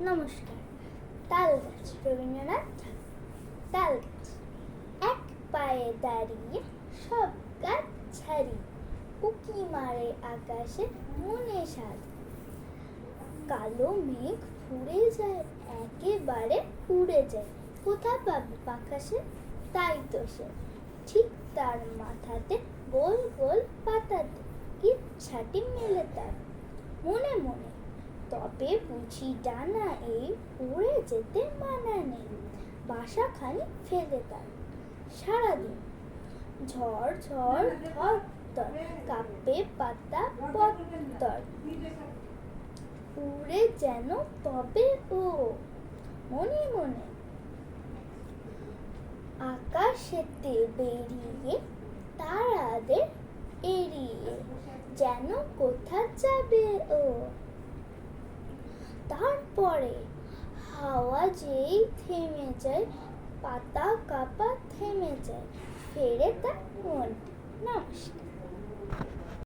নমস্কার। তাল গাছ, রবীন্দ্রনাথ ঠাকুর। তাল গাছ এক পায়ে দাঁড়িয়ে সব গাছ ছাড়িয়ে উঁকি মারে আকাশে মনে সাজ। কালো মেঘ ফুরে যায়, একেবারে উড়ে যায়, কোথা পাবে পাখা সে? তাই তো সে ঠিক তার মাথাতে গোল গোল পাতাতে কি ছাটি মেলে তার মনে মনে। তবে বুঝি ডানা এই উড়ে যেতে মানা নেই, বাসাখানি ফেলে তার সারাদিন ঝড় ঝড় ধর ধর কাঁপে পাতা পত্তর, উড়ে যেন তবে ও মনে মনে। আকাশেতে বেরিয়ে তারাদের এড়িয়ে যেন কোথা যাবে ও। তারপরে হাওয়া যেই থেমে যায়, পাতা কাঁপা থেমে যায়, ফেরে তার মন। নমস্কার।